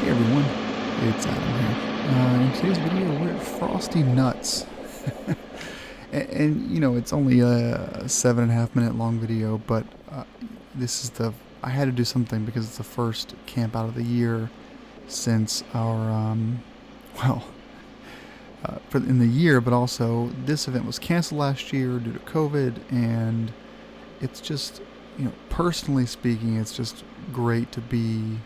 Hey everyone, it's Adam here. In today's video, we're at Frosty Nutz. And, it's only a 7.5 minute long video, but this is I had to do something because it's the first camp out of the year since our, well, in the year, but also this event was canceled last year due to COVID, and it's just, personally speaking, it's just great to be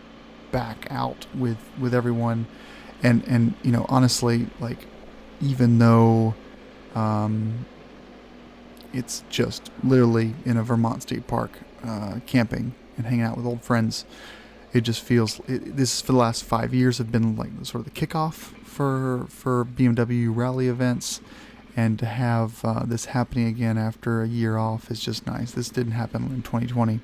back out with everyone, and honestly, like, even though it's just literally in a Vermont state park, camping and hanging out with old friends, it just feels this for the last 5 years have been like sort of the kickoff for BMW rally events, and to have this happening again after a year off is just nice. This didn't happen in 2020.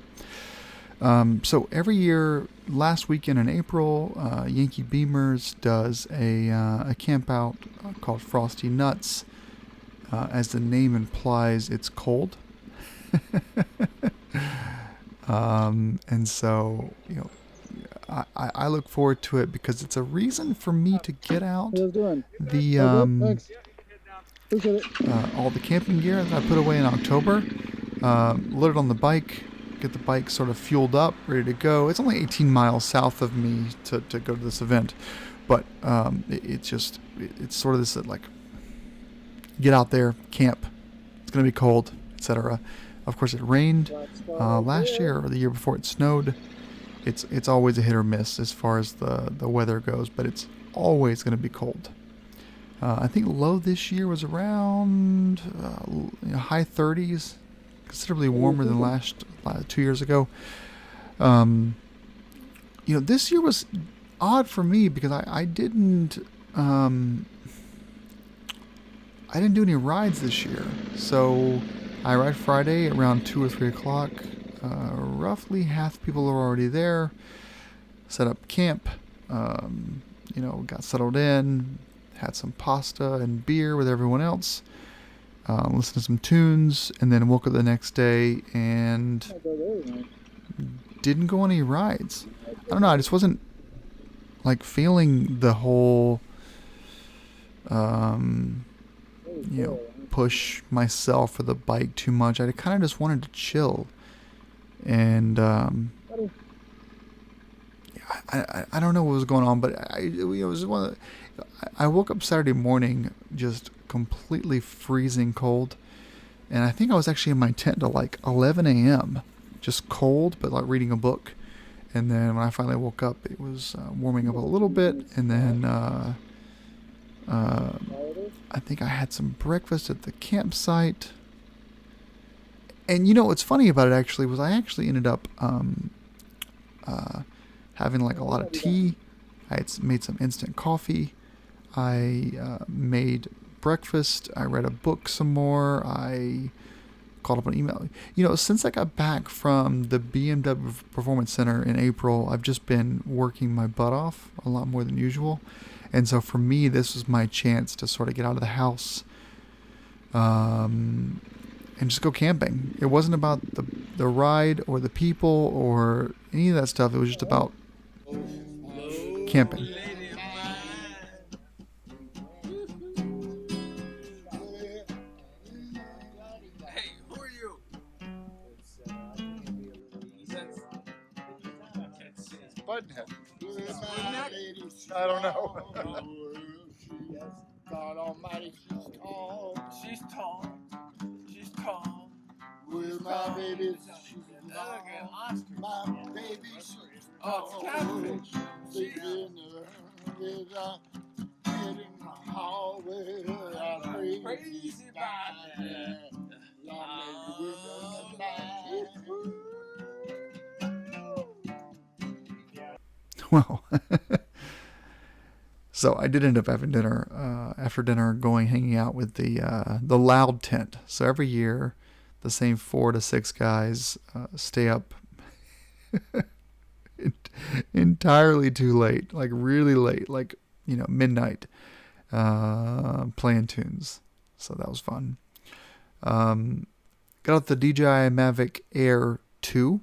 So every year, last weekend in April, Yankee Beemers does a camp out called Frosty Nutz. As the name implies, it's cold. And so, I look forward to it because it's a reason for me to get out the all the camping gear that I put away in October, load it on the bike, get the bike sort of fueled up, ready to go. It's only 18 miles south of me to go to this event, but it's sort of this like, get out there, camp. It's gonna be cold, etc. Of course, it rained last year, or the year before it snowed. It's always a hit or miss as far as the weather goes, but it's always going to be cold. I think low this year was around high 30s, considerably warmer than last 2 years ago. This year was odd for me because I didn't do any rides this year. So I arrived Friday around 2 or 3 o'clock. Roughly half the people are already there. Set up camp. Got settled in. Had some pasta and beer with everyone else. Listened to some tunes, and then woke up the next day and didn't go on any rides. I don't know. I just wasn't like feeling the whole push myself for the bike too much. I kind of just wanted to chill, and I don't know what was going on, but it was I woke up Saturday morning just completely freezing cold, and I think I was actually in my tent till like 11 a.m. just cold, but like reading a book. And then when I finally woke up, it was warming up a little bit, and then I think I had some breakfast at the campsite. And what's funny about it actually was I actually ended up having like a lot of tea. I had made some instant coffee. I made breakfast. I read a book some more. I called up an email. Since I got back from the BMW Performance Center in April, I've just been working my butt off a lot more than usual. And so for me, this was my chance to sort of get out of the house and just go camping. It wasn't about the ride or the people or any of that stuff. It was just about camping. Hey, who are you? It's Buttonhead. I don't know. God Almighty, she's tall. She's tall. She's tall. With my baby, she's Look at Oscar. my baby, she's Oh, it's Catherine. She's in the in the hallway. I'm Crazy about that. Well, so I did end up having dinner. After dinner, hanging out with the loud tent. So every year, the same 4 to 6 guys stay up entirely too late, like really late, like midnight, playing tunes. So that was fun. Got out the DJI Mavic Air 2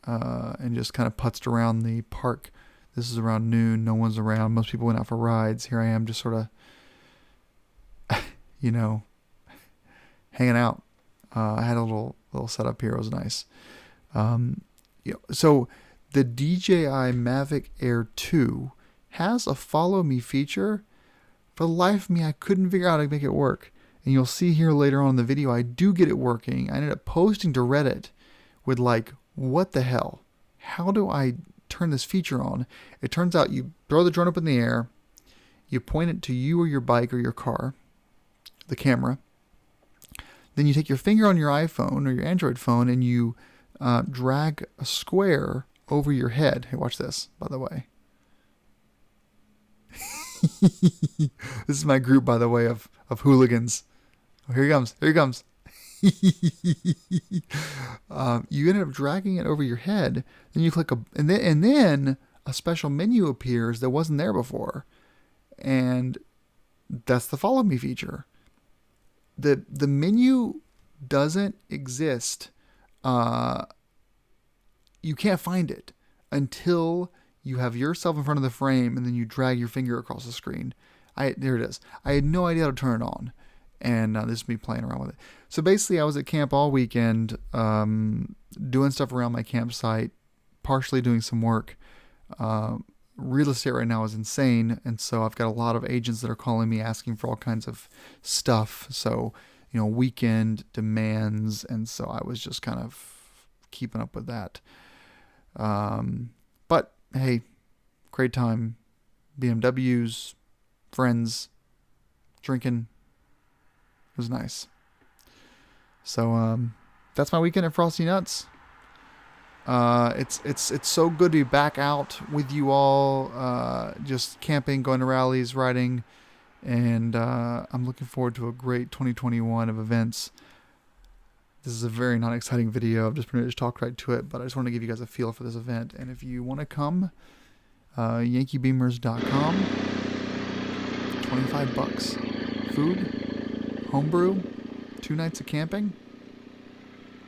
and just kind of putzed around the park This is around noon. No one's around. Most people went out for rides. Here I am just sort of, you know, hanging out. I had a little setup here. It was nice. So the DJI Mavic Air 2 has a follow me feature. For the life of me, I couldn't figure out how to make it work. And you'll see here later on in the video, I do get it working. I ended up posting to Reddit with like, what the hell? How do I turn this feature on? It turns out you throw the drone up in the air, you point it to you or your bike or your car, the camera. Then you take your finger on your iPhone or your Android phone and you drag a square over your head. Hey, watch this, by the way. This is my group, by the way, of hooligans. Oh, here he comes. Here he comes. You end up dragging it over your head. Then you click and then a special menu appears that wasn't there before, and that's the follow me feature. The menu doesn't exist. You can't find it until you have yourself in front of the frame and then you drag your finger across the screen. There it is. I had no idea how to turn it on, and this is me playing around with it. So basically, I was at camp all weekend, doing stuff around my campsite, partially doing some work. Real estate right now is insane, and so I've got a lot of agents that are calling me asking for all kinds of stuff. So, weekend demands, and so I was just kind of keeping up with that. But hey, great time, BMWs, friends, drinking. It was nice. So that's my weekend at Frosty Nutz. It's so good to be back out with you all, just camping, going to rallies, riding, and I'm looking forward to a great 2021 of events. This is a very non-exciting video. I've just pretty much talked right to it, but I just want to give you guys a feel for this event. And if you want to come, yankeebeemers.com, $25. Food, homebrew, 2 nights of camping.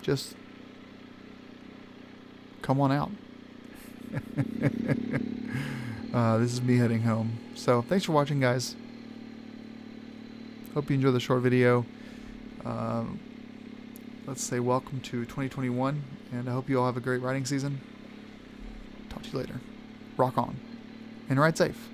Just come on out. This is me heading home. So thanks for watching, guys. Hope you enjoyed the short video. Let's say welcome to 2021, and I hope you all have a great riding season. Talk to you later. Rock on and ride safe.